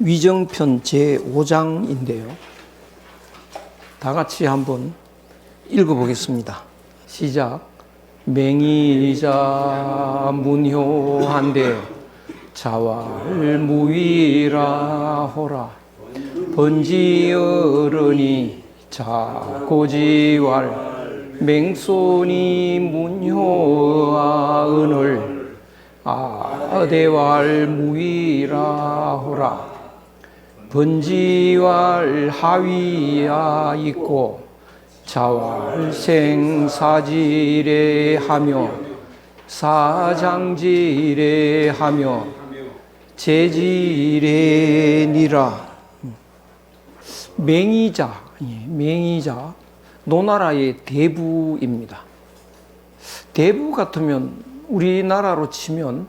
위정편 제5장인데요. 다 같이 한번 읽어보겠습니다. 시작. 맹의자 문효한데 자왈무위라 호라. 번지어른이 자고지왈 맹손이 문효아 은을 아대왈 무위라 호라. 번지왈 하위야 있고 자왈 생사지례 하며 사장지례 하며 제지례니라. 맹의자, 맹의자, 노나라의 대부입니다. 대부 같으면 우리나라로 치면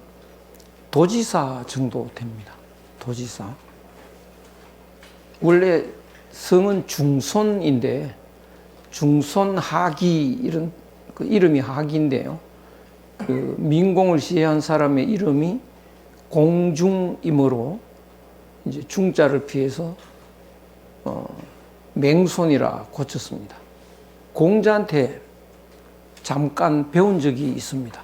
도지사 정도 됩니다. 도지사. 원래 성은 중손인데 중손하기 이런 그 이름이 하기인데요. 그 민공을 시해한 사람의 이름이 공중이므로 이제 중자를 피해서 맹손이라 고쳤습니다. 공자한테 잠깐 배운 적이 있습니다.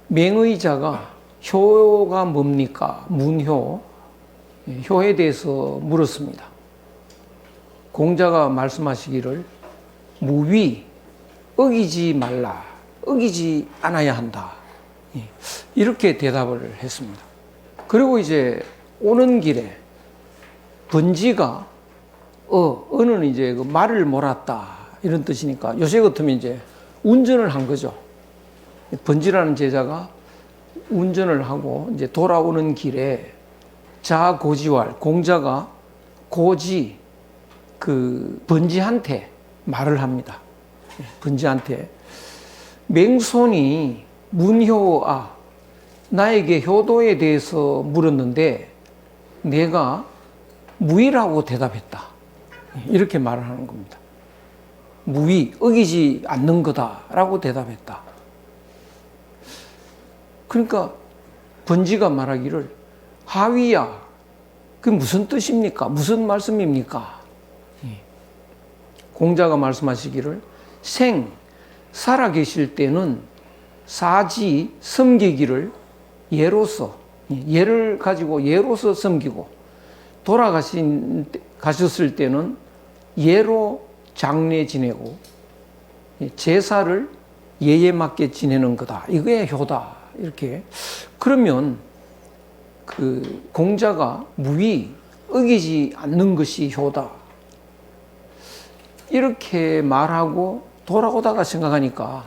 맹의자가 효가 뭡니까? 문효. 효에 대해서 물었습니다. 공자가 말씀하시기를 무위, 어기지 말라, 어기지 않아야 한다. 이렇게 대답을 했습니다. 그리고 이제 오는 길에 번지가 어는 이제 그 말을 몰았다 이런 뜻이니까 요새 같으면 이제 운전을 한 거죠. 번지라는 제자가 운전을 하고 이제 돌아오는 길에 자고지왈 공자가 고지 그 번지한테 말을 합니다. 번지한테 맹손이 문효아 나에게 효도에 대해서 물었는데 내가 무위라고 대답했다. 이렇게 말을 하는 겁니다. 무위, 어기지 않는 거다라고 대답했다. 그러니까 번지가 말하기를 하위야, 그게 무슨 뜻입니까? 무슨 말씀입니까? 공자가 말씀하시기를 살아계실 때는 사지 섬기기를 예로서, 예를 가지고 예로서 섬기고 돌아가셨을 때는 예로 장례 지내고 제사를 예에 맞게 지내는 거다. 이게 효다. 이렇게. 그러면 그 공자가 무위, 어기지 않는 것이 효다. 이렇게 말하고 돌아오다가 생각하니까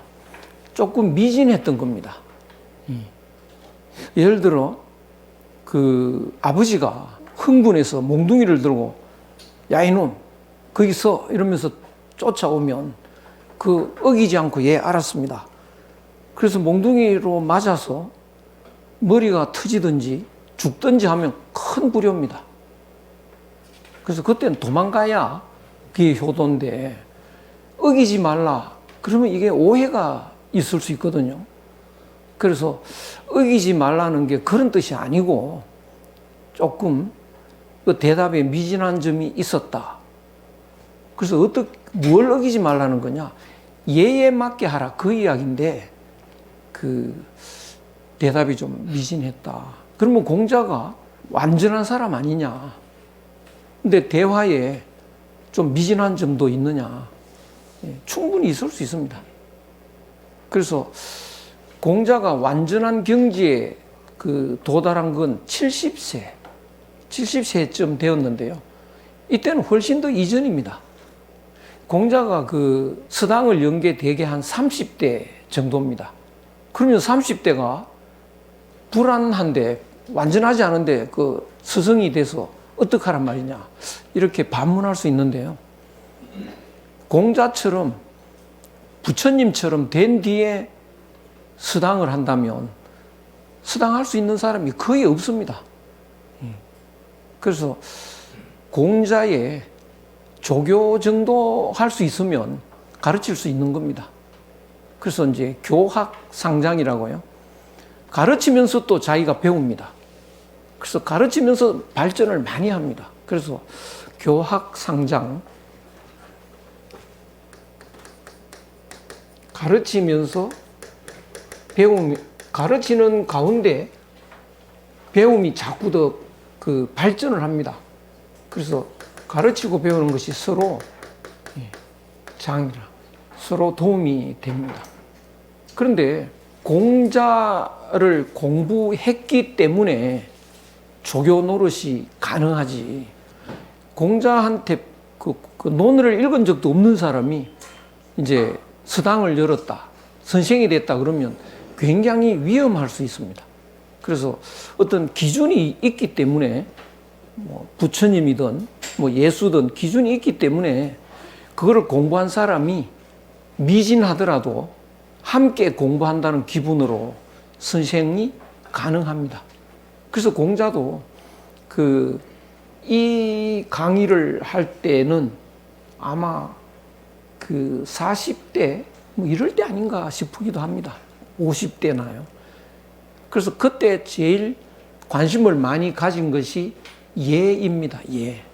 조금 미진했던 겁니다. 예를 들어 그 아버지가 흥분해서 몽둥이를 들고 야 이놈 거기 서 이러면서 쫓아오면 그 어기지 않고 예 알았습니다. 그래서 몽둥이로 맞아서 머리가 터지든지 죽든지 하면 큰 불효입니다. 그래서 그때는 도망가야 그게 효도인데 어기지 말라 그러면 이게 오해가 있을 수 있거든요. 그래서 어기지 말라는 게 그런 뜻이 아니고 조금 그 대답에 미진한 점이 있었다. 그래서 뭘 어기지 말라는 거냐? 예에 맞게 하라 그 이야기인데 그 대답이 좀 미진했다. 그러면 공자가 완전한 사람 아니냐? 근데 대화에 좀 미진한 점도 있느냐? 충분히 있을 수 있습니다. 그래서 공자가 완전한 경지에 그 도달한 건 70세쯤 되었는데요. 이때는 훨씬 더 이전입니다. 공자가 그 서당을 연 게 대개 한 30대 정도입니다. 그러면 30대가 불안한데 완전하지 않은데 그 스승이 돼서 어떡하란 말이냐 이렇게 반문할 수 있는데요. 공자처럼 부처님처럼 된 뒤에 서당을 한다면 서당할 수 있는 사람이 거의 없습니다. 그래서 공자의 조교 정도 할 수 있으면 가르칠 수 있는 겁니다. 그래서 이제 교학상장이라고요. 가르치면서 또 자기가 배웁니다. 그래서 가르치면서 발전을 많이 합니다. 그래서 교학상장, 가르치면서 가르치는 가운데 배움이 자꾸 더 그 발전을 합니다. 그래서 가르치고 배우는 것이 서로 장이라 서로 도움이 됩니다. 그런데 공자를 공부했기 때문에 조교 노릇이 가능하지, 공자한테 그 논어를 읽은 적도 없는 사람이 이제 서당을 열었다, 선생이 됐다 그러면 굉장히 위험할 수 있습니다. 그래서 어떤 기준이 있기 때문에 뭐 부처님이든 뭐 예수든 기준이 있기 때문에 그거를 공부한 사람이 미진하더라도 함께 공부한다는 기분으로 선생이 가능합니다. 그래서 공자도 이 강의를 할 때는 아마 40대 뭐 이럴 때 아닌가 싶기도 합니다. 50대나요. 그래서 그때 제일 관심을 많이 가진 것이 예입니다. 예.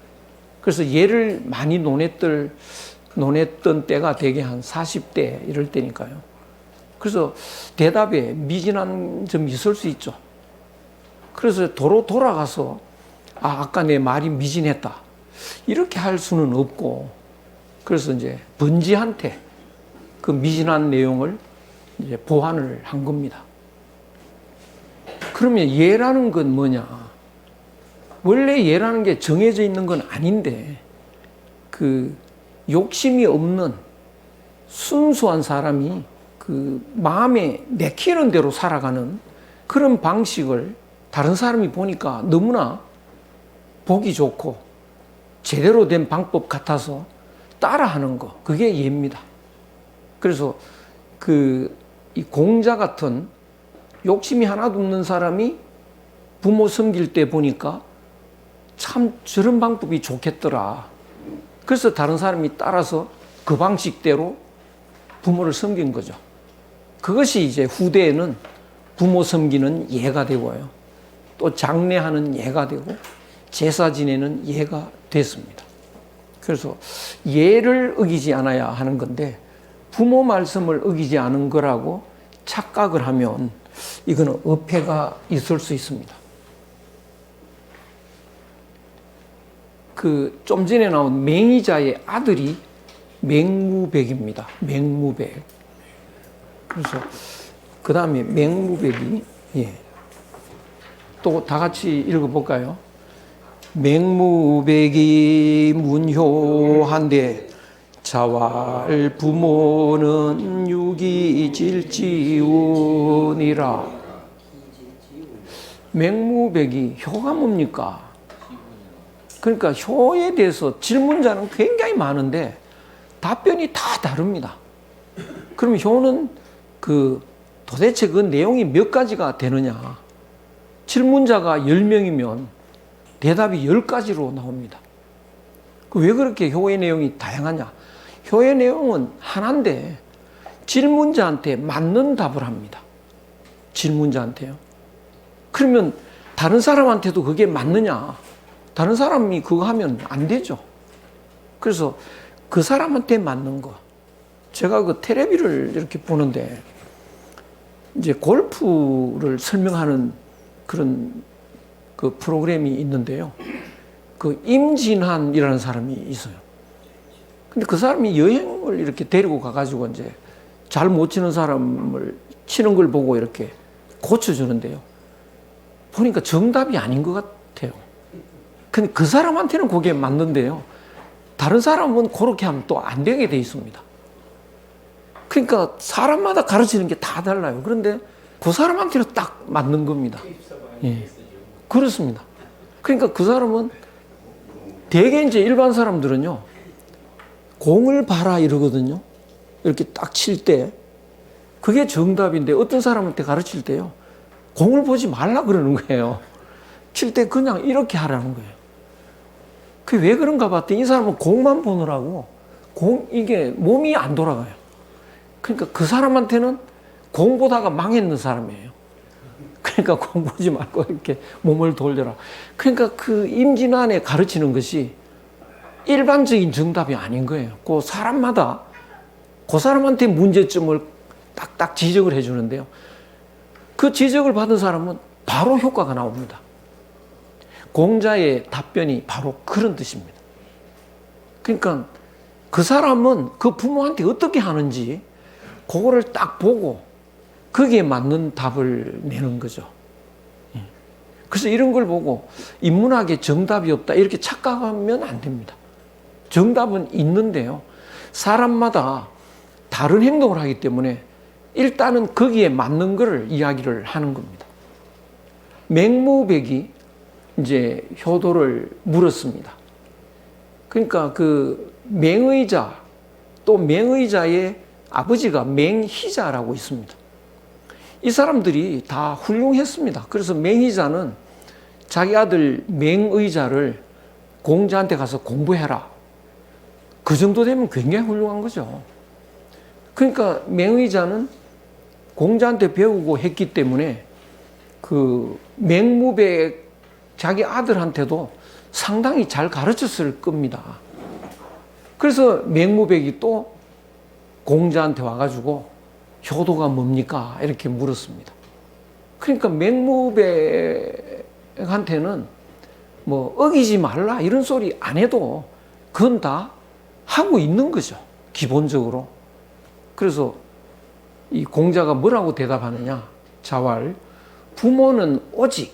그래서 예를 많이 논했던 때가 대개 한 40대 이럴 때니까요. 그래서 대답에 미진한 점이 있을 수 있죠. 그래서 돌아가서 아까 내 말이 미진했다, 이렇게 할 수는 없고, 그래서 이제 번지한테 그 미진한 내용을 이제 보완을 한 겁니다. 그러면 예라는 건 뭐냐? 원래 예라는 게 정해져 있는 건 아닌데, 욕심이 없는 순수한 사람이 마음에 내키는 대로 살아가는 그런 방식을 다른 사람이 보니까 너무나 보기 좋고 제대로 된 방법 같아서 따라하는 거, 그게 예입니다. 그래서 이 공자 같은 욕심이 하나도 없는 사람이 부모 섬길 때 보니까 참 저런 방법이 좋겠더라. 그래서 다른 사람이 따라서 그 방식대로 부모를 섬긴 거죠. 그것이 이제 후대에는 부모 섬기는 예가 되고요, 또 장례하는 예가 되고 제사 지내는 예가 됐습니다. 그래서 예를 어기지 않아야 하는 건데, 부모 말씀을 어기지 않은 거라고 착각을 하면 이거는 어폐가 있을 수 있습니다. 좀 전에 나온 맹의자의 아들이 맹무백입니다. 맹무백. 그래서 그 다음에 맹무백이, 또 다 같이 읽어볼까요? 맹무백이 문효한데 자왈 부모는 유기질지운이라. 맹무백이 효가 뭡니까? 그러니까 효에 대해서 질문자는 굉장히 많은데 답변이 다 다릅니다. 그럼 효는 도대체 그 내용이 몇 가지가 되느냐? 질문자가 10명이면 대답이 10가지로 나옵니다. 왜 그렇게 효의 내용이 다양하냐? 효의 내용은 하나인데 질문자한테 맞는 답을 합니다. 질문자한테요. 그러면 다른 사람한테도 그게 맞느냐? 다른 사람이 그거 하면 안 되죠. 그래서 그 사람한테 맞는 거. 제가 텔레비를 이렇게 보는데 이제 골프를 설명하는 그런 프로그램이 있는데요. 임진환이라는 사람이 있어요. 근데 그 사람이 여행을 이렇게 데리고 가가지고 이제 잘 못 치는 사람을 치는 걸 보고 이렇게 고쳐주는데요. 보니까 정답이 아닌 것 같아요. 근데 그 사람한테는 그게 맞는데요. 다른 사람은 그렇게 하면 또 안 되게 돼 있습니다. 그러니까 사람마다 가르치는 게 다 달라요. 그런데 그 사람한테는 딱 맞는 겁니다. 예. 그렇습니다. 그러니까 그 사람은 대개 이제 일반 사람들은요, 공을 봐라 이러거든요. 이렇게 딱 칠 때. 그게 정답인데 어떤 사람한테 가르칠 때요, 공을 보지 말라 그러는 거예요. 칠 때 그냥 이렇게 하라는 거예요. 그게 왜 그런가 봤더니 이 사람은 공만 보느라고 이게 몸이 안 돌아가요. 그러니까 그 사람한테는 공 보다가 망했는 사람이에요. 그러니까 공부하지 말고 이렇게 몸을 돌려라. 그러니까 그 임진환에 가르치는 것이 일반적인 정답이 아닌 거예요. 그 사람마다 그 사람한테 문제점을 딱딱 지적을 해주는데요. 그 지적을 받은 사람은 바로 효과가 나옵니다. 공자의 답변이 바로 그런 뜻입니다. 그러니까 그 사람은 그 부모한테 어떻게 하는지 그거를 딱 보고 거기에 맞는 답을 내는 거죠. 그래서 이런 걸 보고 인문학에 정답이 없다 이렇게 착각하면 안 됩니다. 정답은 있는데요. 사람마다 다른 행동을 하기 때문에 일단은 거기에 맞는 것을 이야기를 하는 겁니다. 맹무백이 이제 효도를 물었습니다. 그러니까 그 맹의자 또 맹의자의 아버지가 맹희자라고 있습니다. 이 사람들이 다 훌륭했습니다. 그래서 맹희자는 자기 아들 맹의자를 공자한테 가서 공부해라. 그 정도 되면 굉장히 훌륭한 거죠. 그러니까 맹의자는 공자한테 배우고 했기 때문에 그 맹무백 자기 아들한테도 상당히 잘 가르쳤을 겁니다. 그래서 맹무백이 또 공자한테 와가지고 효도가 뭡니까? 이렇게 물었습니다. 그러니까 맹무백한테는 뭐 어기지 말라 이런 소리 안 해도 그건 다 하고 있는 거죠. 기본적으로. 그래서 이 공자가 뭐라고 대답하느냐? 자왈 부모는 오직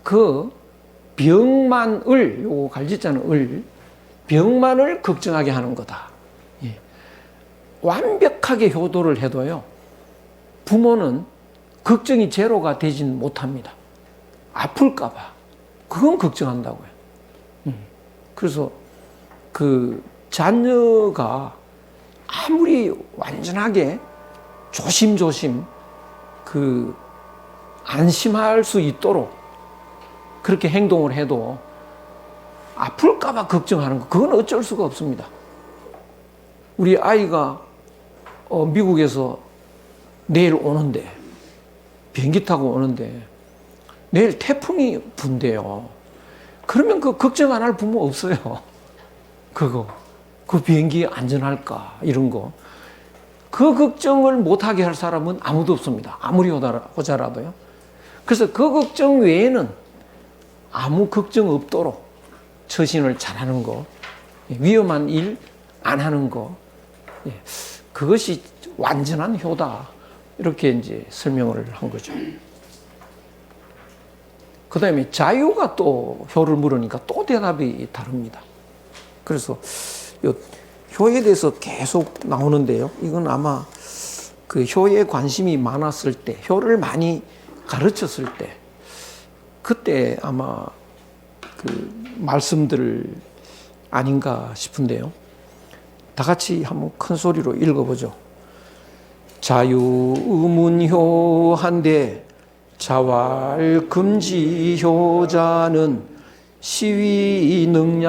그 병만을 요거 갈짓자는 을 병만을 걱정하게 하는 거다. 예. 완벽하게 효도를 해도요. 부모는 걱정이 제로가 되진 못합니다. 아플까 봐. 그건 걱정한다고요. 그래서 그 자녀가 아무리 완전하게 조심조심 그 안심할 수 있도록 그렇게 행동을 해도 아플까봐 걱정하는 거, 그건 어쩔 수가 없습니다. 우리 아이가 미국에서 내일 오는데, 비행기 타고 오는데, 내일 태풍이 분대요. 그러면 그 걱정 안 할 부모 없어요. 그 비행기 안전할까, 이런 거. 그 걱정을 못하게 할 사람은 아무도 없습니다. 아무리 호자라도요. 그래서 그 걱정 외에는 아무 걱정 없도록 처신을 잘하는 거, 위험한 일 안 하는 거, 그것이 완전한 효다. 이렇게 이제 설명을 한 거죠. 그 다음에 자유가 또 효를 물으니까 또 대답이 다릅니다. 그래서 효에 대해서 계속 나오는데요. 이건 아마 그 효에 관심이 많았을 때, 효를 많이 가르쳤을 때, 그때 아마 그 말씀들 아닌가 싶은데요. 다 같이 한번 큰 소리로 읽어보죠. 자유문효한데 자왈 금지효자는 시위능량이니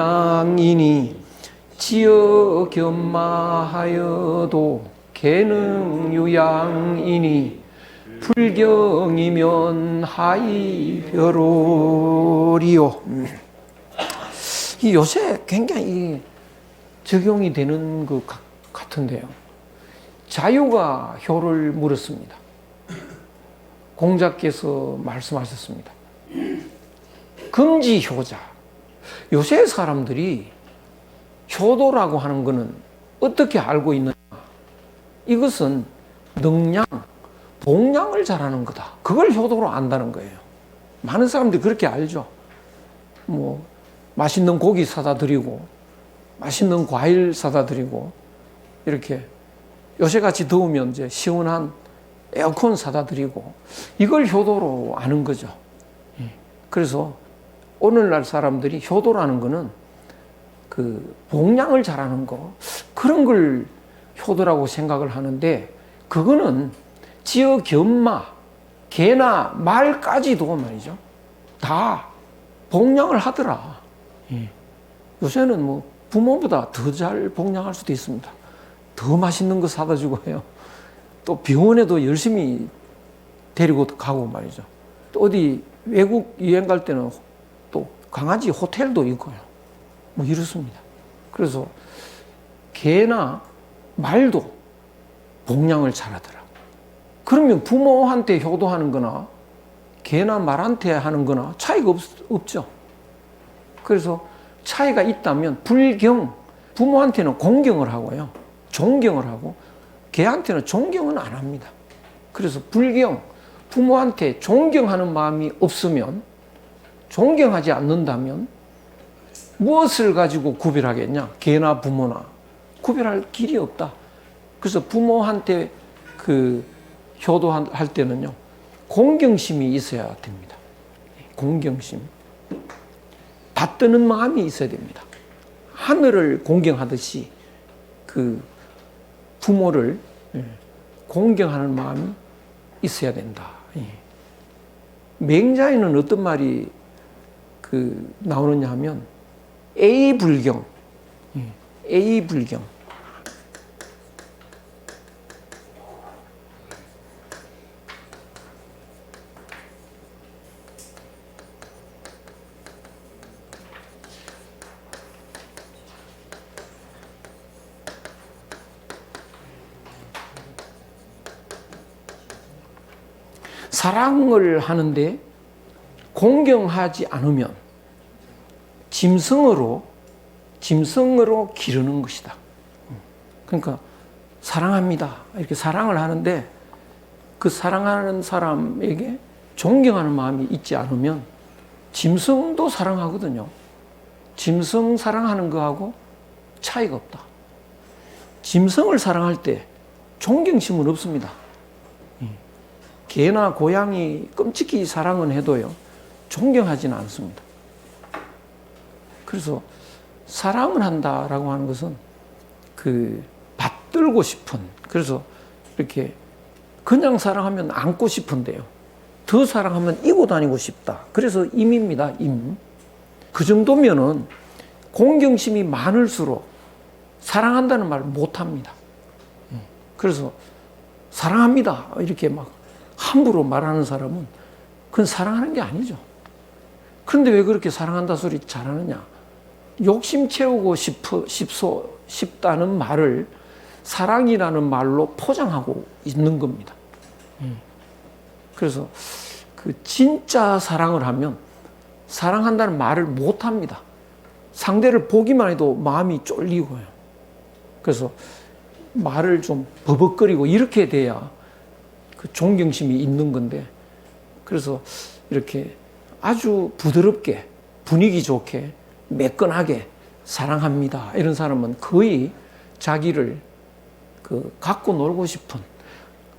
지어 견마하여도 계능유양이니 불경이면 하이별오리요. 이 요새 굉장히 적용이 되는 것 같은데요. 자유가 효를 물었습니다. 공자께서 말씀하셨습니다. 금지효자. 요새 사람들이 효도라고 하는 것은 어떻게 알고 있느냐? 이것은 능량, 복량을 잘하는 거다. 그걸 효도로 안다는 거예요. 많은 사람들이 그렇게 알죠. 뭐 맛있는 고기 사다 드리고 맛있는 과일 사다 드리고 이렇게 요새같이 더우면 이제 시원한 에어컨 사다 드리고 이걸 효도로 아는 거죠. 그래서 오늘날 사람들이 효도라는 거는 그 복량을 잘하는 거 그런 걸 효도라고 생각을 하는데 그거는 지어 견마, 개나 말까지도 말이죠. 다 복량을 하더라. 요새는 뭐 부모보다 더 잘 복량할 수도 있습니다. 더 맛있는 거 사다 주고 해요. 또 병원에도 열심히 데리고 가고 말이죠. 또 어디 외국 여행 갈 때는 또 강아지 호텔도 있고요. 뭐 이렇습니다. 그래서 개나 말도 복량을 잘하더라. 그러면 부모한테 효도하는 거나 개나 말한테 하는 거나 차이가 없죠. 그래서 차이가 있다면 불경, 부모한테는 공경을 하고요. 존경을 하고 개한테는 존경은 안 합니다. 그래서 불경, 부모한테 존경하는 마음이 없으면, 존경하지 않는다면 무엇을 가지고 구별하겠냐? 개나 부모나 구별할 길이 없다. 그래서 부모한테 효도할 때는요, 공경심이 있어야 됩니다. 공경심. 받드는 마음이 있어야 됩니다. 하늘을 공경하듯이 부모를 공경하는 마음이 있어야 된다. 맹자에는 어떤 말이 나오느냐 하면 A불경, A불경. 사랑을 하는데 공경하지 않으면 짐승으로 기르는 것이다. 그러니까 사랑합니다. 이렇게 사랑을 하는데 그 사랑하는 사람에게 존경하는 마음이 있지 않으면 짐승도 사랑하거든요. 짐승 사랑하는 거하고 차이가 없다. 짐승을 사랑할 때 존경심은 없습니다. 개나 고양이 끔찍히 사랑은 해도요, 존경하지는 않습니다. 그래서 사랑을 한다라고 하는 것은 받들고 싶은, 그래서 이렇게 그냥 사랑하면 안고 싶은데요, 더 사랑하면 이고 다니고 싶다. 그래서 임입니다, 임. 그 정도면은 공경심이 많을수록 사랑한다는 말을 못 합니다. 그래서 사랑합니다. 이렇게 막 함부로 말하는 사람은 그건 사랑하는 게 아니죠. 그런데 왜 그렇게 사랑한다 소리 잘하느냐? 욕심 채우고 싶다는 말을 사랑이라는 말로 포장하고 있는 겁니다. 그래서 진짜 사랑을 하면 사랑한다는 말을 못 합니다. 상대를 보기만 해도 마음이 쫄리고요. 그래서 말을 좀 버벅거리고 이렇게 돼야 존경심이 있는 건데, 그래서 이렇게 아주 부드럽게 분위기 좋게 매끈하게 사랑합니다. 이런 사람은 거의 자기를 갖고 놀고 싶은,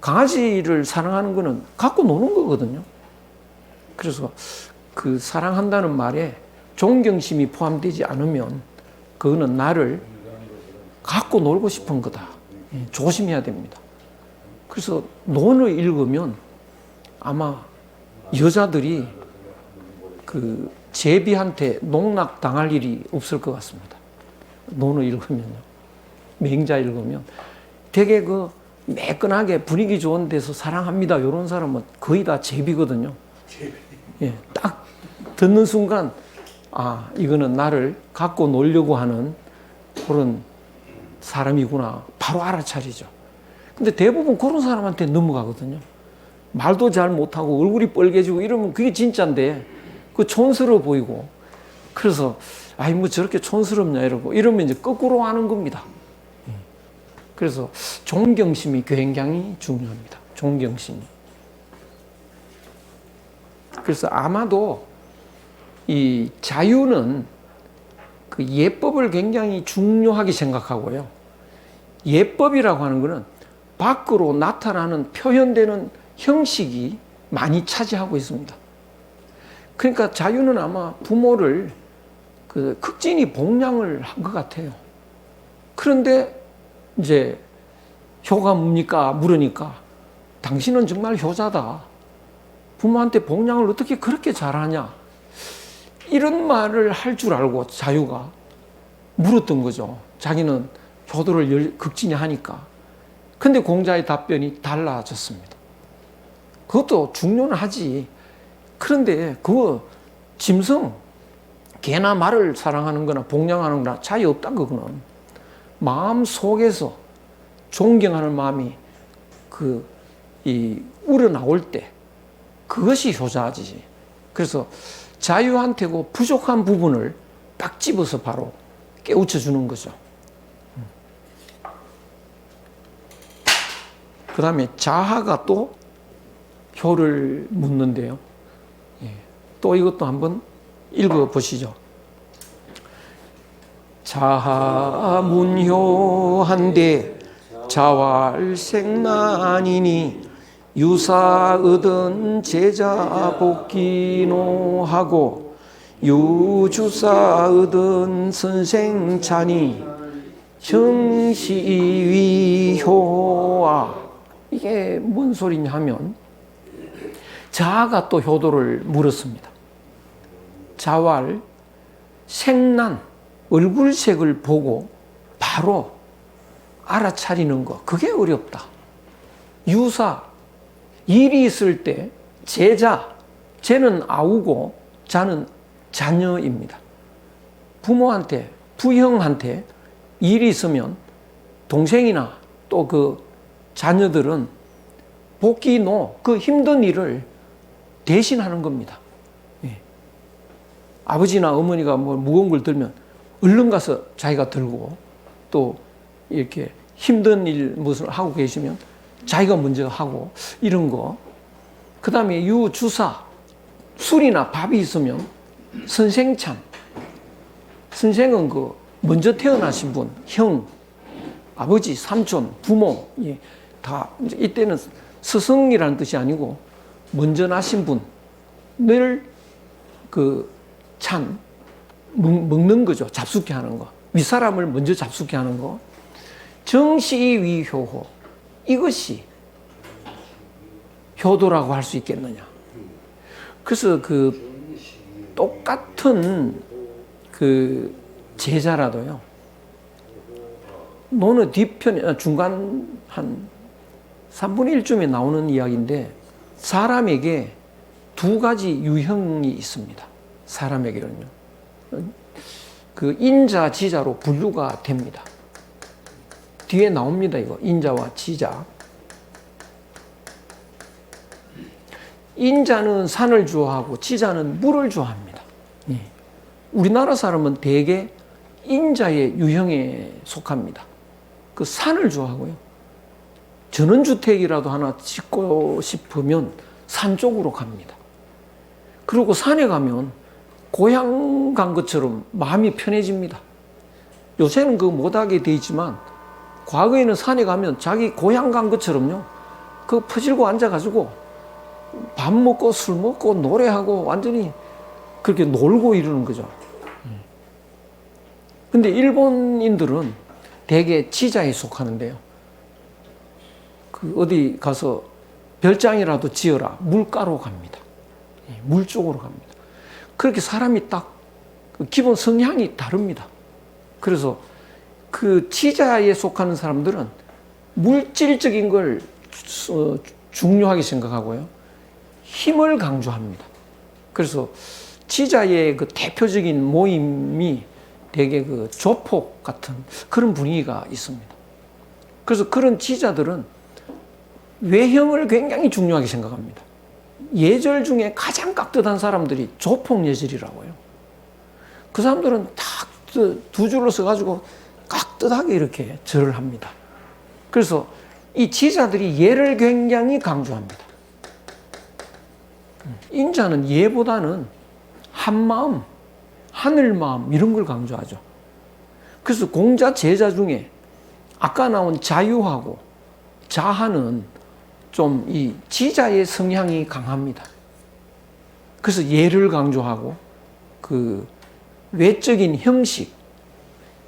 강아지를 사랑하는 거는 갖고 노는 거거든요. 그래서 사랑한다는 말에 존경심이 포함되지 않으면 그거는 나를 갖고 놀고 싶은 거다. 조심해야 됩니다. 그래서 논을 읽으면 아마 여자들이 제비한테 농락 당할 일이 없을 것 같습니다. 논을 읽으면요. 맹자 읽으면 되게 매끈하게 분위기 좋은 데서 사랑합니다. 이런 사람은 거의 다 제비거든요. 예, 딱 듣는 순간, 아, 이거는 나를 갖고 놀려고 하는 그런 사람이구나. 바로 알아차리죠. 근데 대부분 그런 사람한테 넘어가거든요. 말도 잘 못하고 얼굴이 빨개지고 이러면 그게 진짜인데 촌스러워 보이고, 그래서 아이 뭐 저렇게 촌스럽냐 이러면 이제 거꾸로 하는 겁니다. 그래서 존경심이 굉장히 중요합니다. 존경심이. 그래서 아마도 이 자유는 예법을 굉장히 중요하게 생각하고요. 예법이라고 하는 것은 밖으로 나타나는 표현되는 형식이 많이 차지하고 있습니다. 그러니까 자유는 아마 부모를 극진히 복량을 한 것 같아요. 그런데 이제 효가 뭡니까? 물으니까 당신은 정말 효자다. 부모한테 복량을 어떻게 그렇게 잘하냐? 이런 말을 할 줄 알고 자유가 물었던 거죠. 자기는 효도를 극진히 하니까. 근데 공자의 답변이 달라졌습니다. 그것도 중요는 하지. 그런데 그거 짐승, 개나 말을 사랑하는 거나 복양하는 거나 차이 없다, 그거는. 마음 속에서 존경하는 마음이 우러나올 때 그것이 효자지. 그래서 자유한테고 부족한 부분을 딱 집어서 바로 깨우쳐 주는 거죠. 그 다음에 자하가 또 효를 묻는데요. 또 이것도 한번 읽어 보시죠. 자하문효한데 자활생난이니 유사의든 제자 복기노하고 유주사의든 선생찬이 정시위효아. 이게 뭔 소리냐 하면 자아가 또 효도를 물었습니다. 자활, 생난, 얼굴색을 보고 바로 알아차리는 거, 그게 어렵다. 유사, 일이 있을 때 제자, 쟤는 아우고 자는 자녀입니다. 부모한테, 부형한테 일이 있으면 동생이나 또 그 자녀들은 복기노, 그 힘든 일을 대신하는 겁니다. 아버지나 어머니가 뭐 무거운 걸 들면 얼른 가서 자기가 들고, 또 이렇게 힘든 일 무슨 하고 계시면 자기가 먼저 하고, 이런 거. 그 다음에 유주사, 술이나 밥이 있으면 선생참. 선생은 그 먼저 태어나신 분, 형, 아버지, 삼촌, 부모, 다 이때는 스승이라는 뜻이 아니고 먼저 나신 분을 찬 먹는 거죠. 잡숫게 하는 거. 윗사람을 먼저 잡숫게 하는 거. 정시위효호. 이것이 효도라고 할 수 있겠느냐. 그래서 그 똑같은 그 제자라도요. 노는 뒤편, 중간 한 3분의 1쯤에 나오는 이야기인데, 사람에게 두 가지 유형이 있습니다. 사람에게는요. 그 인자, 지자로 분류가 됩니다. 뒤에 나옵니다, 이거. 인자와 지자. 인자는 산을 좋아하고 지자는 물을 좋아합니다. 우리나라 사람은 대개 인자의 유형에 속합니다. 그 산을 좋아하고요. 전원주택이라도 하나 짓고 싶으면 산 쪽으로 갑니다. 그리고 산에 가면 고향 간 것처럼 마음이 편해집니다. 요새는 그거 못하게 돼 있지만, 과거에는 산에 가면 자기 고향 간 것처럼요, 그 퍼질고 앉아가지고 밥 먹고 술 먹고 노래하고 완전히 그렇게 놀고 이러는 거죠. 근데 일본인들은 대개 지자에 속하는데요. 그 어디 가서 별장이라도 지어라. 물가로 갑니다. 물 쪽으로 갑니다. 그렇게 사람이 딱 기본 성향이 다릅니다. 그래서 그 지자에 속하는 사람들은 물질적인 걸 중요하게 생각하고요. 힘을 강조합니다. 그래서 지자의 그 대표적인 모임이 되게 그 조폭 같은 그런 분위기가 있습니다. 그래서 그런 지자들은 외형을 굉장히 중요하게 생각합니다. 예절 중에 가장 깍듯한 사람들이 조폭 예절이라고요. 그 사람들은 딱 두 줄로 서가지고 깍듯하게 이렇게 절을 합니다. 그래서 이 지자들이 예를 굉장히 강조합니다. 인자는 예보다는 한마음, 하늘마음 이런 걸 강조하죠. 그래서 공자 제자 중에 아까 나온 자유하고 자하는 좀 이 지자의 성향이 강합니다. 그래서 예를 강조하고 그 외적인 형식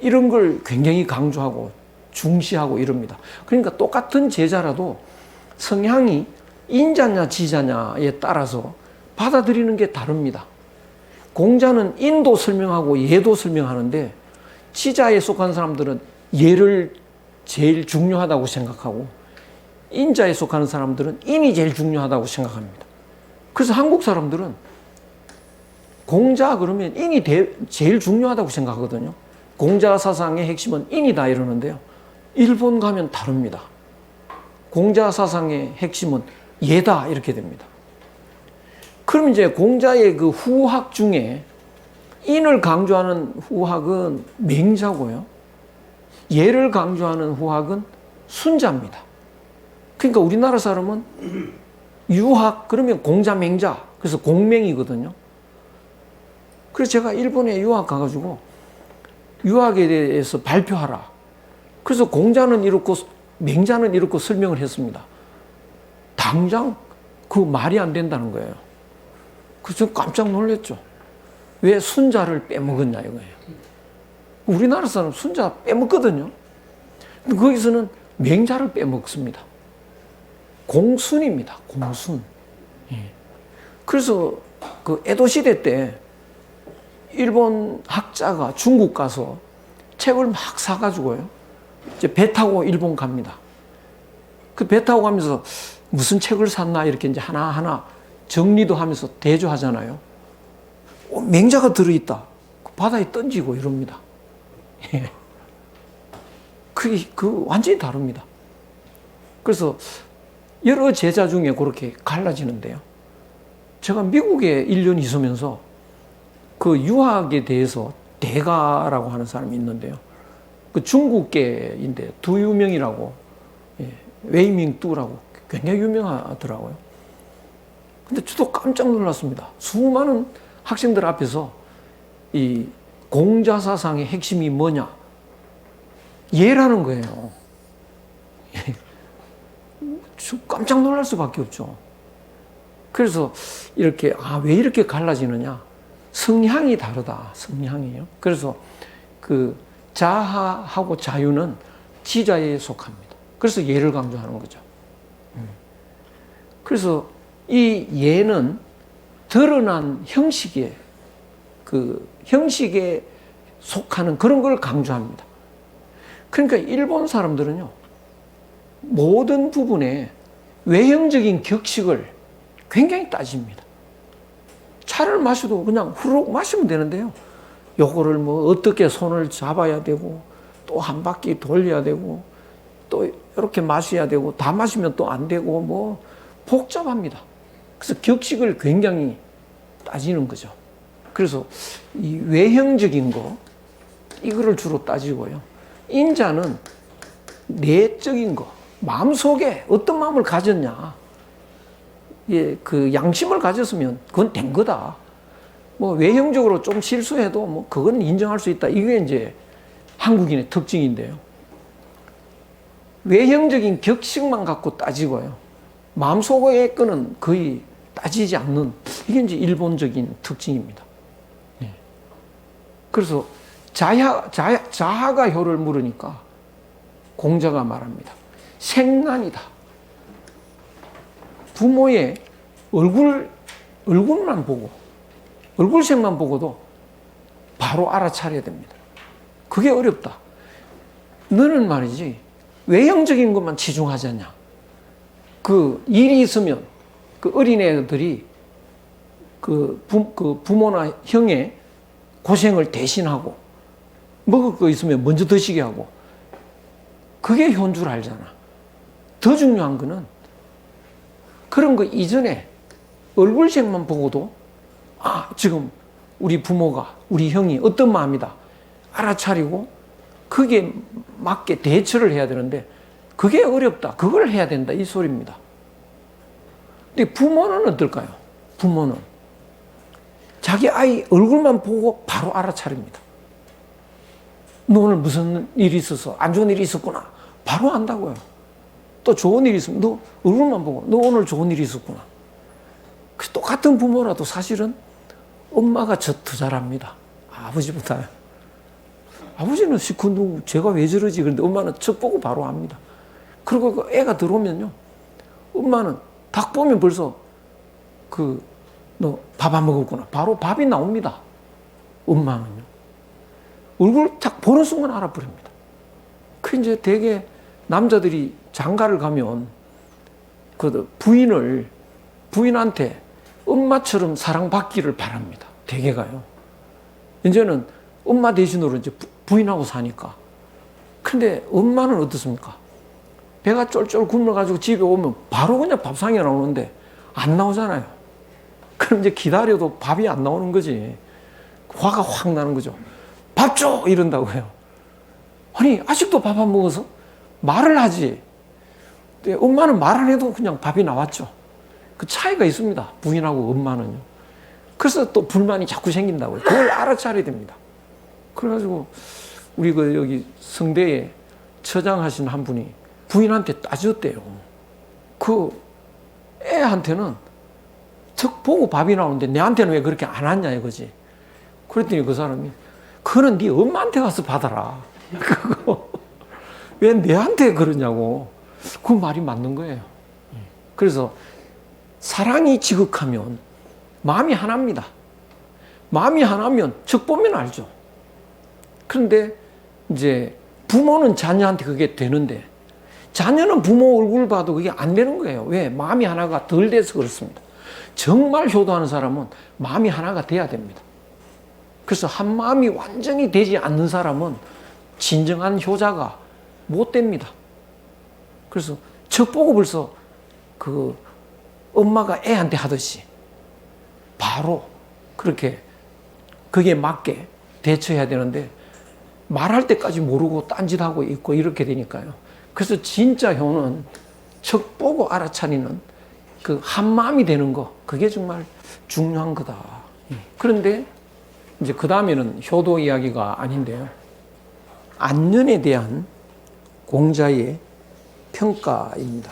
이런 걸 굉장히 강조하고 중시하고 이럽니다. 그러니까 똑같은 제자라도 성향이 인자냐 지자냐에 따라서 받아들이는 게 다릅니다. 공자는 인도 설명하고 예도 설명하는데, 지자에 속한 사람들은 예를 제일 중요하다고 생각하고, 인자에 속하는 사람들은 인이 제일 중요하다고 생각합니다. 그래서 한국 사람들은 공자 그러면 인이 제일 중요하다고 생각하거든요. 공자 사상의 핵심은 인이다 이러는데요. 일본 가면 다릅니다. 공자 사상의 핵심은 예다 이렇게 됩니다. 그럼 이제 공자의 그 후학 중에 인을 강조하는 후학은 맹자고요. 예를 강조하는 후학은 순자입니다. 그러니까 우리나라 사람은 유학 그러면 공자 맹자 그래서 공맹이거든요. 그래서 제가 일본에 유학 가가지고 유학에 대해서 발표하라. 그래서 공자는 이렇고 맹자는 이렇고 설명을 했습니다. 당장 그 말이 안 된다는 거예요. 그래서 깜짝 놀랐죠. 왜 순자를 빼먹었냐 이거예요. 우리나라 사람 순자 빼먹거든요. 근데 거기서는 맹자를 빼먹습니다. 공순입니다. 공순. 그래서 그 에도 시대 때 일본 학자가 중국 가서 책을 막 사가지고요. 이제 배 타고 일본 갑니다. 그 배 타고 가면서 무슨 책을 샀나 이렇게 이제 하나하나 정리도 하면서 대조하잖아요. 맹자가 들어있다. 그 바다에 던지고 이럽니다. 그 완전히 다릅니다. 그래서 여러 제자 중에 그렇게 갈라지는데요. 제가 미국에 1년 있으면서 그 유학에 대해서 대가라고 하는 사람이 있는데요. 그 중국계인데 두유명이라고 웨이밍뚜라고 굉장히 유명하더라고요. 근데 저도 깜짝 놀랐습니다. 수많은 학생들 앞에서 이 공자 사상의 핵심이 뭐냐? 예라는 거예요. 깜짝 놀랄 수밖에 없죠. 그래서 이렇게 왜 이렇게 갈라지느냐? 성향이 다르다. 성향이요. 그래서 그 자하하고 자유는 지자에 속합니다. 그래서 예를 강조하는 거죠. 그래서 이 예는 드러난 형식에 속하는 그런 걸 강조합니다. 그러니까 일본 사람들은요, 모든 부분에 외형적인 격식을 굉장히 따집니다. 차를 마셔도 그냥 후루룩 마시면 되는데요. 요거를 뭐 어떻게 손을 잡아야 되고, 또 한 바퀴 돌려야 되고, 또 이렇게 마셔야 되고, 다 마시면 또 안 되고, 뭐 복잡합니다. 그래서 격식을 굉장히 따지는 거죠. 그래서 이 외형적인 거, 이거를 주로 따지고요. 인자는 내적인 거, 마음속에 어떤 마음을 가졌냐. 그 양심을 가졌으면 그건 된 거다. 뭐 외형적으로 좀 실수해도 뭐 그건 인정할 수 있다. 이게 이제 한국인의 특징인데요. 외형적인 격식만 갖고 따지고요. 마음속의 거는 거의 따지지 않는 이게 이제 일본적인 특징입니다. 그래서 자아가 혀를 물으니까 공자가 말합니다. 생난이다. 부모의 얼굴만 보고, 얼굴색만 보고도 바로 알아차려야 됩니다. 그게 어렵다. 너는 말이지, 외형적인 것만 치중하지 않냐. 그 일이 있으면 그 어린애들이 그 부모나 형의 고생을 대신하고 먹을 거 있으면 먼저 드시게 하고 그게 효인 줄 알잖아. 더 중요한 거는 그런 거 이전에 얼굴색만 보고도 지금 우리 부모가 우리 형이 어떤 마음이다 알아차리고 그게 맞게 대처를 해야 되는데 그게 어렵다. 그걸 해야 된다. 이 소리입니다. 근데 부모는 어떨까요? 부모는 자기 아이 얼굴만 보고 바로 알아차립니다. 너 오늘 무슨 일이 있어서 안 좋은 일이 있었구나. 바로 안다고요. 또 좋은 일이 있으면 너 얼굴만 보고 너 오늘 좋은 일이 있었구나. 똑같은 부모라도 사실은 엄마가 더 잘합니다. 아버지보다. 아버지는 시큰둥 제가 왜 저러지? 그런데 엄마는 척 보고 바로 압니다. 그리고 그 애가 들어오면요. 엄마는 딱 보면 벌써 너 밥 안 먹었구나. 바로 밥이 나옵니다. 엄마는요. 얼굴 딱 보는 순간 알아버립니다. 그 이제 되게 남자들이 장가를 가면 그 부인한테 엄마처럼 사랑받기를 바랍니다. 대개가요. 이제는 엄마 대신으로 이제 부인하고 사니까. 근데 엄마는 어떻습니까? 배가 쫄쫄 굶어가지고 집에 오면 바로 그냥 밥상이 나오는데 안 나오잖아요. 그럼 이제 기다려도 밥이 안 나오는 거지. 화가 확 나는 거죠. 밥 줘! 이런다고요. 아니, 아직도 밥 안 먹어서? 말을 하지. 엄마는 말 안 해도 그냥 밥이 나왔죠. 그 차이가 있습니다. 부인하고 엄마는요. 그래서 또 불만이 자꾸 생긴다고요. 그걸 알아차려야 됩니다. 그래가지고 우리 그 여기 성대에 처장하신 한 분이 부인한테 따졌대요. 그 애한테는 턱 보고 밥이 나오는데 내한테는 왜 그렇게 안 왔냐 이거지. 그랬더니 그 사람이 그거는 네 엄마한테 가서 받아라. 그거 왜 내한테 그러냐고. 그 말이 맞는 거예요. 그래서 사랑이 지극하면 마음이 하나입니다. 마음이 하나면 적 보면 알죠. 그런데 이제 부모는 자녀한테 그게 되는데 자녀는 부모 얼굴 봐도 그게 안 되는 거예요. 왜? 마음이 하나가 덜 돼서 그렇습니다. 정말 효도하는 사람은 마음이 하나가 돼야 됩니다. 그래서 한 마음이 완전히 되지 않는 사람은 진정한 효자가 못 됩니다. 그래서 적 보고 벌써 그 엄마가 애한테 하듯이 바로 그렇게 그게 맞게 대처해야 되는데 말할 때까지 모르고 딴짓하고 있고 이렇게 되니까요. 그래서 진짜 효는 적 보고 알아차리는 그 한마음이 되는 거, 그게 정말 중요한 거다. 그런데 이제 그 다음에는 효도 이야기가 아닌데요. 안년에 대한 공자의 평가입니다.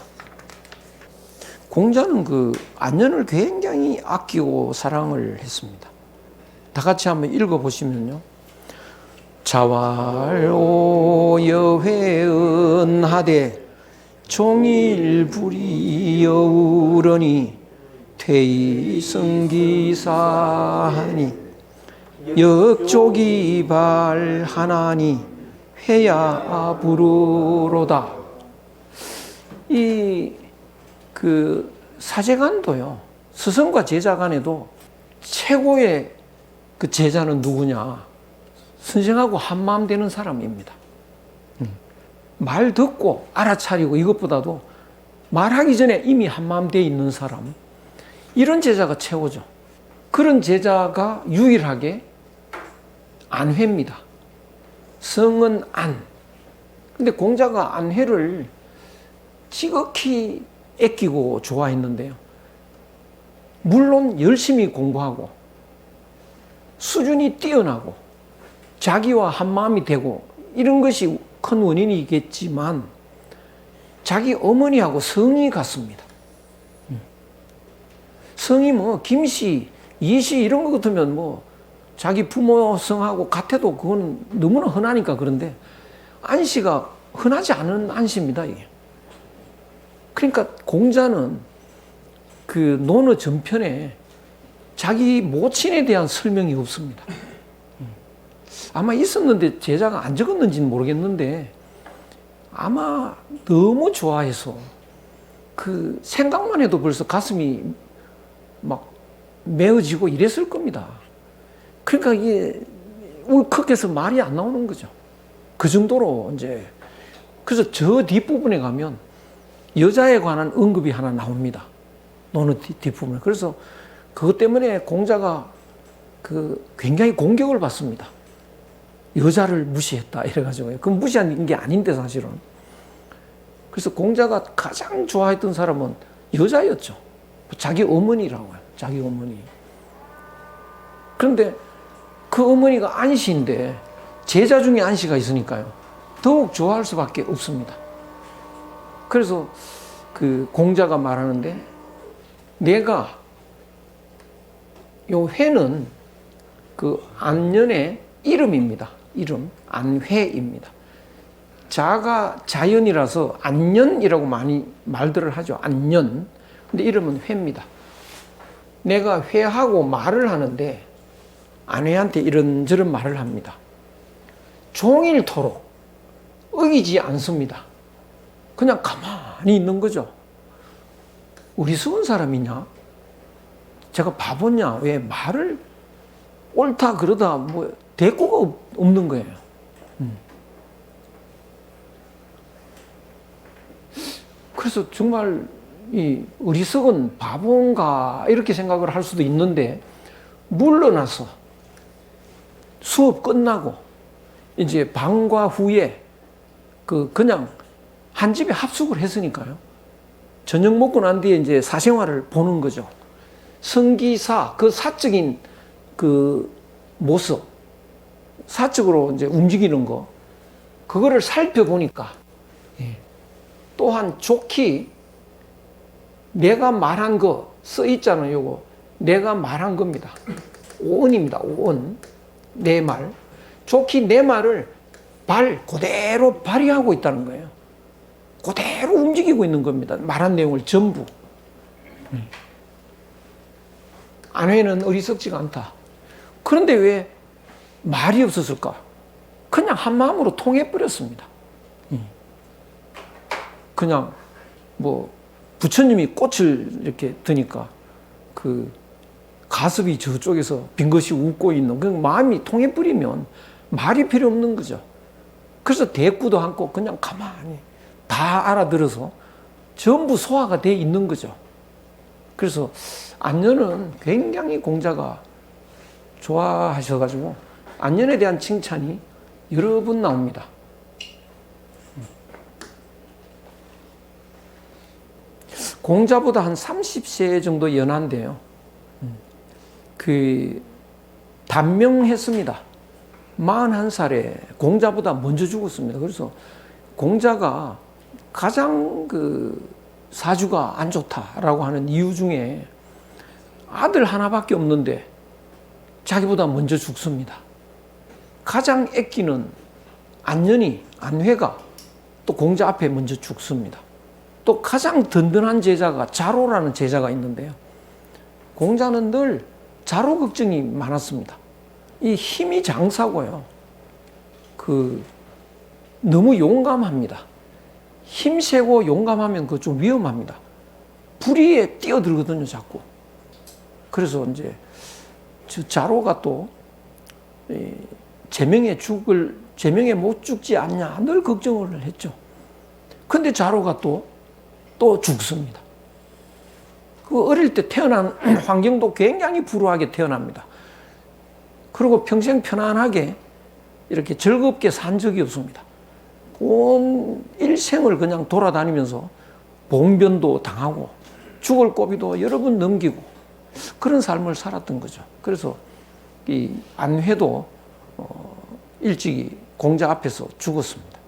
공자는 그 안년을 굉장히 아끼고 사랑을 했습니다. 다 같이 한번 읽어보시면요. 자왈오 여회은하되 종일불이여 우러니 퇴이성기사하니 역족이 발하나니 회야 부르로다. 이 그 사제간도요, 스승과 제자 간에도 최고의 그 제자는 누구냐? 선생하고 한마음 되는 사람입니다. 말 듣고 알아차리고 이것보다도 말하기 전에 이미 한마음 돼 있는 사람, 이런 제자가 최고죠. 그런 제자가 유일하게 안회입니다. 성은 안. 근데 공자가 안회를 지극히 아끼고 좋아했는데요. 물론 열심히 공부하고 수준이 뛰어나고 자기와 한마음이 되고 이런 것이 큰 원인이겠지만 자기 어머니하고 성이 같습니다. 성이 뭐 김씨, 이씨 이런 거 같으면 뭐 자기 부모 성하고 같아도 그건 너무나 흔하니까. 그런데 안씨가 흔하지 않은 안씨입니다, 이게. 그러니까 공자는 그 논어 전편에 자기 모친에 대한 설명이 없습니다. 아마 있었는데 제자가 안 적었는지는 모르겠는데 아마 너무 좋아해서 그 생각만 해도 벌써 가슴이 막 메어지고 이랬을 겁니다. 그러니까 이게 울컥해서 말이 안 나오는 거죠. 그 정도로 이제. 그래서 저 뒷부분에 가면 여자에 관한 언급이 하나 나옵니다. 논어 뒷부분에. 그래서 그것 때문에 공자가 그 굉장히 공격을 받습니다. 여자를 무시했다 이래가지고요. 그건 무시한 게 아닌데 사실은. 그래서 공자가 가장 좋아했던 사람은 여자였죠. 자기 어머니라고요. 자기 어머니. 그런데 그 어머니가 안시인데 제자 중에 안시가 있으니까요. 더욱 좋아할 수밖에 없습니다. 그래서 그 공자가 말하는데 내가 요 회는 그 안년의 이름입니다. 이름 안회입니다. 자가 자연이라서 안년이라고 많이 말들을 하죠. 안년. 근데 이름은 회입니다. 내가 회하고 말을 하는데 아내한테 이런저런 말을 합니다. 종일토록 어기지 않습니다. 그냥 가만히 있는 거죠. 어리석은 사람이냐? 제가 바보냐? 왜 말을 옳다 그러다 뭐 대꾸가 없는 거예요. 그래서 정말 이 어리석은 바본가 이렇게 생각을 할 수도 있는데, 물러나서 수업 끝나고 이제 방과 후에 그냥 한 집에 합숙을 했으니까요. 저녁 먹고 난 뒤에 이제 사생활을 보는 거죠. 성기사, 그 사적인 그 모습, 사적으로 이제 움직이는 거, 그거를 살펴보니까, 또한 좋게 내가 말한 거 써 있잖아요. 요거 내가 말한 겁니다. 오언입니다. 오언. 내 말. 좋게 내 말을 그대로 발휘하고 있다는 거예요. 그대로 움직이고 있는 겁니다. 말한 내용을 전부. 안회는 어리석지가 않다. 그런데 왜 말이 없었을까? 그냥 한 마음으로 통해버렸습니다. 그냥 뭐 부처님이 꽃을 이렇게 드니까 그 가습이 저쪽에서 빙긋이 웃고 있는 그 마음이 통해버리면 말이 필요 없는 거죠. 그래서 대꾸도 않고 그냥 가만히 다 알아들어서 전부 소화가 돼 있는 거죠. 그래서 안년은 굉장히 공자가 좋아하셔가지고 안년에 대한 칭찬이 여러 번 나옵니다. 공자보다 한 30세 정도 연한데요. 단명했습니다. 41살에 공자보다 먼저 죽었습니다. 그래서 공자가 가장 사주가 안 좋다라고 하는 이유 중에 아들 하나밖에 없는데 자기보다 먼저 죽습니다. 가장 아끼는 안회가 또 공자 앞에 먼저 죽습니다. 또 가장 든든한 제자가 자로라는 제자가 있는데요. 공자는 늘 자로 걱정이 많았습니다. 이 힘이 장사고요. 너무 용감합니다. 힘세고 용감하면 그거 좀 위험합니다. 불의에 뛰어들거든요, 자꾸. 그래서 이제 자로가 또 제명에 못 죽지 않냐 늘 걱정을 했죠. 근데 자로가 또 죽습니다. 어릴 때 태어난 환경도 굉장히 불우하게 태어납니다. 그리고 평생 편안하게 이렇게 즐겁게 산 적이 없습니다. 온 일생을 그냥 돌아다니면서 봉변도 당하고 죽을 고비도 여러 번 넘기고 그런 삶을 살았던 거죠. 그래서 이 안회도 일찍이 공자 앞에서 죽었습니다.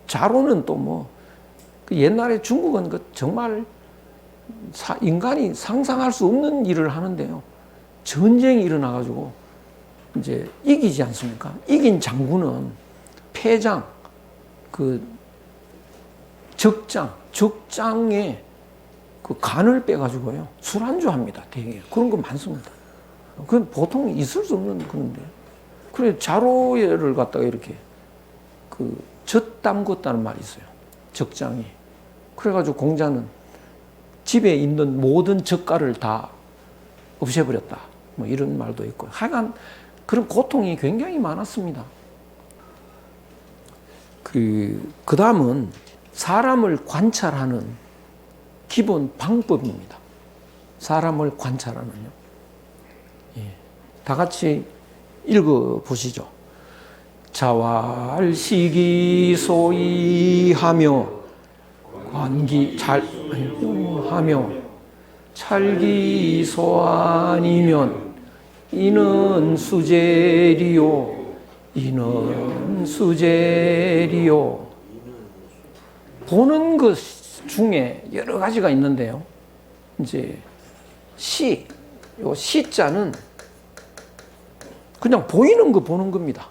자로는 또 옛날에 중국은 정말 인간이 상상할 수 없는 일을 하는데요. 전쟁이 일어나가지고 이제 이기지 않습니까? 이긴 장군은 패장, 적장에 간을 빼가지고요. 술안주 합니다. 되게. 그런 거 많습니다. 그건 보통 있을 수 없는 그런데. 그래, 자로를 갖다가 이렇게 젖 담궜다는 말이 있어요. 적장이. 그래가지고 공자는 집에 있는 모든 젓갈을 다 없애버렸다. 이런 말도 있고. 하여간 그런 고통이 굉장히 많았습니다. 그 다음은 사람을 관찰하는 기본 방법입니다. 사람을 관찰하는요. 다 같이 읽어보시죠. 자왈시기소이하며 관기잘하며 찰기소아니면 이는 수제리요. 보는 것 중에 여러 가지가 있는데요. 이제 요 시자는 그냥 보이는 거 보는 겁니다.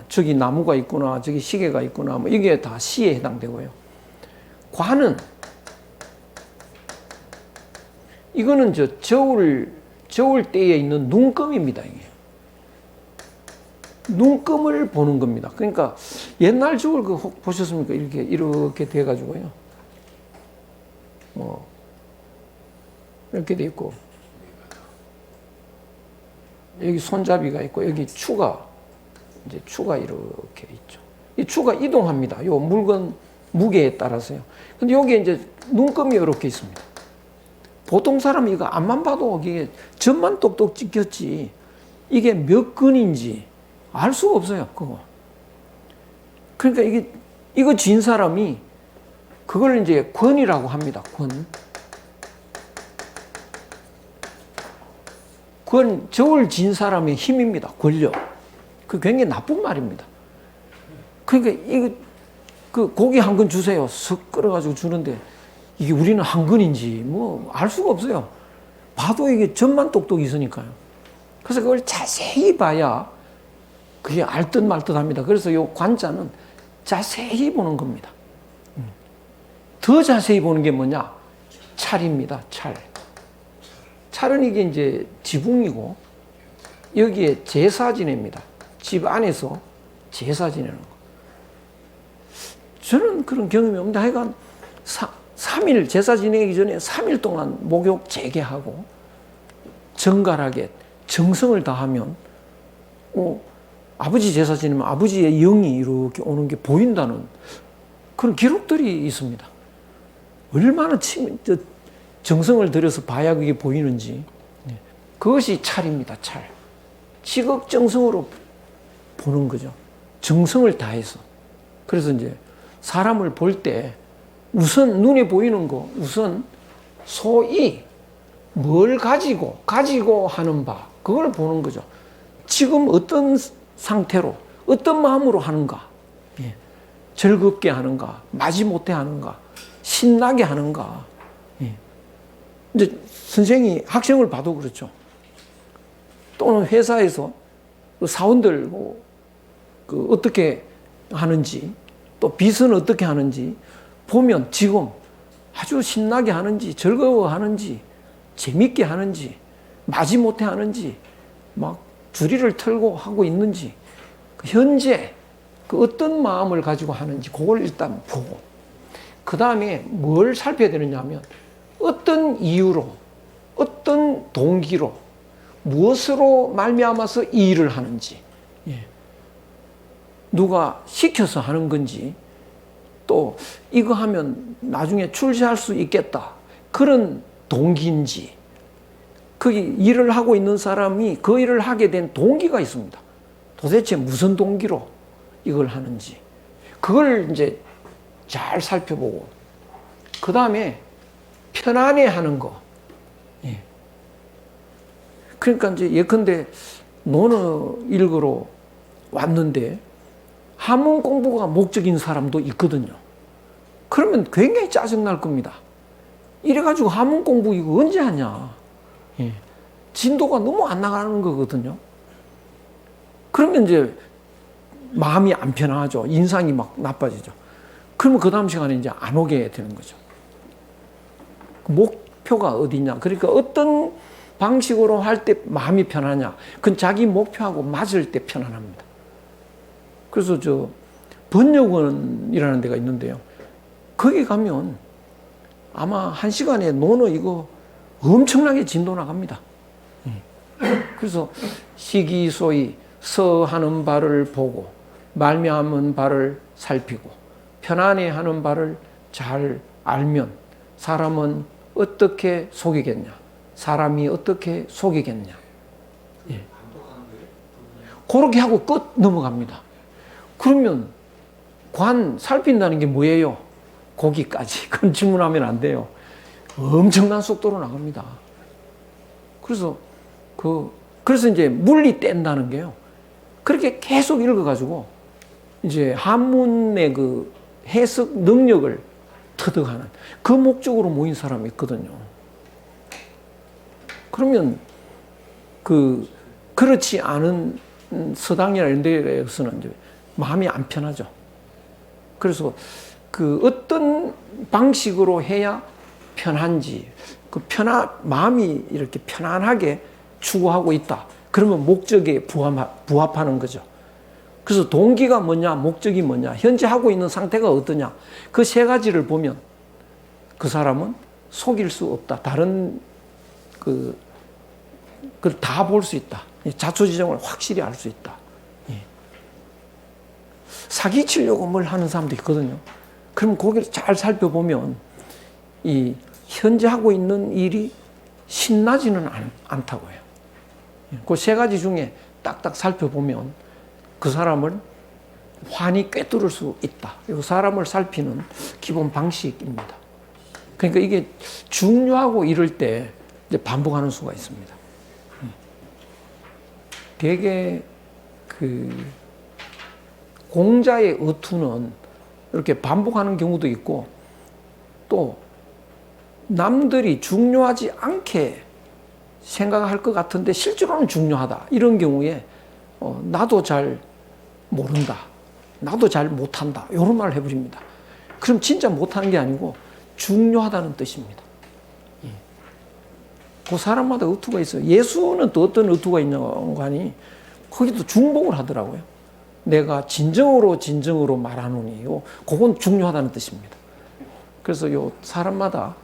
저기 나무가 있구나, 저기 시계가 있구나, 이게 다 시에 해당되고요. 관은 이거는 저울 때에 있는 눈금입니다. 이게 눈금을 보는 겁니다. 그러니까 옛날 저울 혹 보셨습니까? 이렇게 돼가지고요. 이렇게 돼 있고, 여기 손잡이가 있고, 여기 추가, 이제 추가 이렇게 있죠. 이 추가 이동합니다. 요 물건 무게에 따라서요. 근데 여기에 이제 눈금이 이렇게 있습니다. 보통 사람이 이거 앞만 봐도 이게 점만 똑똑 찍혔지, 이게 몇 근인지 알 수가 없어요, 그거. 그러니까 이거 진 사람이 그걸 이제 권이라고 합니다, 권. 그건 저울 진 사람의 힘입니다. 권력. 그 굉장히 나쁜 말입니다. 그러니까 이거 그 고기 한 근 주세요. 쓱 끓여가지고 주는데 이게 우리는 한 근인지 뭐 알 수가 없어요. 봐도 이게 점만 똑똑 있으니까요. 그래서 그걸 자세히 봐야 그게 알 듯 말 듯 합니다. 그래서 이 관자는 자세히 보는 겁니다. 더 자세히 보는 게 뭐냐? 찰입니다. 찰. 찰은 이게 이제 지붕이고 여기에 제사 지냅니다. 집 안에서 제사 지내는 거. 저는 그런 경험이 없는데 하여간 3일 제사 지내기 전에 3일 동안 목욕 재개하고 정갈하게 정성을 다하면 아버지 제사 지내면 아버지의 영이 이렇게 오는 게 보인다는 그런 기록들이 있습니다. 얼마나 정성을 들여서 봐야 그게 보이는지. 그것이 찰입니다. 찰. 지극정성으로 보는 거죠. 정성을 다해서. 그래서 이제 사람을 볼 때 우선 눈에 보이는 거, 우선 소위 뭘 가지고 하는 바, 그걸 보는 거죠. 지금 어떤 상태로, 어떤 마음으로 하는가. 즐겁게 하는가, 마지못해 하는가, 신나게 하는가. 이제 선생이 학생을 봐도 그렇죠. 또는 회사에서 사원들 그 어떻게 하는지, 또 빚은 어떻게 하는지 보면 지금 아주 신나게 하는지, 즐거워하는지, 재밌게 하는지, 마지못해 하는지, 막 주리를 털고 하고 있는지, 현재 그 어떤 마음을 가지고 하는지 그걸 일단 보고, 그 다음에 뭘 살펴야 되느냐 하면 어떤 이유로, 어떤 동기로, 무엇으로 말미암아서 이 일을 하는지, 누가 시켜서 하는 건지, 또 이거 하면 나중에 출세할 수 있겠다 그런 동기인지, 그 일을 하고 있는 사람이 그 일을 하게 된 동기가 있습니다. 도대체 무슨 동기로 이걸 하는지 그걸 이제 잘 살펴보고, 그 다음에 편안해 하는 거. 그러니까 이제 예컨대 논어 읽으러 왔는데 한문 공부가 목적인 사람도 있거든요. 그러면 굉장히 짜증날 겁니다. 이래가지고 한문 공부 이거 언제 하냐. 진도가 너무 안 나가는 거거든요. 그러면 이제 마음이 안 편하죠. 인상이 막 나빠지죠. 그러면 그 다음 시간에 이제 안 오게 되는 거죠. 목표가 어디냐. 그러니까 어떤 방식으로 할 때 마음이 편하냐. 그건 자기 목표하고 맞을 때 편안합니다. 그래서 번역원이라는 데가 있는데요. 거기 가면 아마 한 시간에 논어 이거 엄청나게 진도 나갑니다. 그래서 시기소이 서하는 바를 보고 말미암은 바를 살피고 편안해하는 바를 잘 알면 사람은 어떻게 속이겠냐. 사람이 어떻게 속이겠냐. 그렇게 하고 끝 넘어갑니다. 그러면 관 살핀다는 게 뭐예요? 거기까지. 그건 질문하면 안 돼요. 엄청난 속도로 나갑니다. 그래서 이제 물리 뗀다는 게요. 그렇게 계속 읽어가지고 이제 한문의 그 해석 능력을 터득하는 그 목적으로 모인 사람이 있거든요. 그러면 그렇지 않은 서당이나 이런 데에서는 이제 마음이 안 편하죠. 그래서 어떤 방식으로 해야 편한지, 마음이 이렇게 편안하게 추구하고 있다. 그러면 목적에 부합하는 거죠. 그래서 동기가 뭐냐, 목적이 뭐냐, 현재 하고 있는 상태가 어떠냐, 그 세 가지를 보면 그 사람은 속일 수 없다. 다른 그걸 다 볼 수 있다. 자초지종을 확실히 알 수 있다. 예. 사기치려고 뭘 하는 사람도 있거든요. 그럼 거기를 잘 살펴보면 이 현재 하고 있는 일이 신나지는 않다고 해요. 그 세 가지 중에 딱딱 살펴보면 그 사람을 환히 꿰뚫을 수 있다. 이 사람을 살피는 기본 방식입니다. 그러니까 이게 중요하고 이럴 때 이제 반복하는 수가 있습니다. 대개 그 공자의 어투는 이렇게 반복하는 경우도 있고 또 남들이 중요하지 않게 생각할 것 같은데 실제로는 중요하다. 이런 경우에 나도 잘 모른다. 나도 잘 못한다. 이런 말을 해버립니다. 그럼 진짜 못하는 게 아니고 중요하다는 뜻입니다. 예. 그 사람마다 어투가 있어요. 예수는 또 어떤 어투가 있냐고 하니 거기도 중복을 하더라고요. 내가 진정으로 말하노니요. 그건 중요하다는 뜻입니다. 그래서 요 사람마다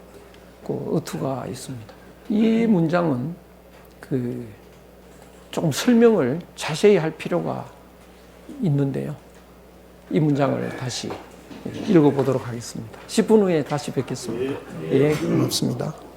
그 어투가 있습니다. 이 문장은 조금 설명을 자세히 할 필요가 있는데요. 이 문장을 다시 읽어보도록 하겠습니다. 10분 후에 다시 뵙겠습니다. 예, 고맙습니다.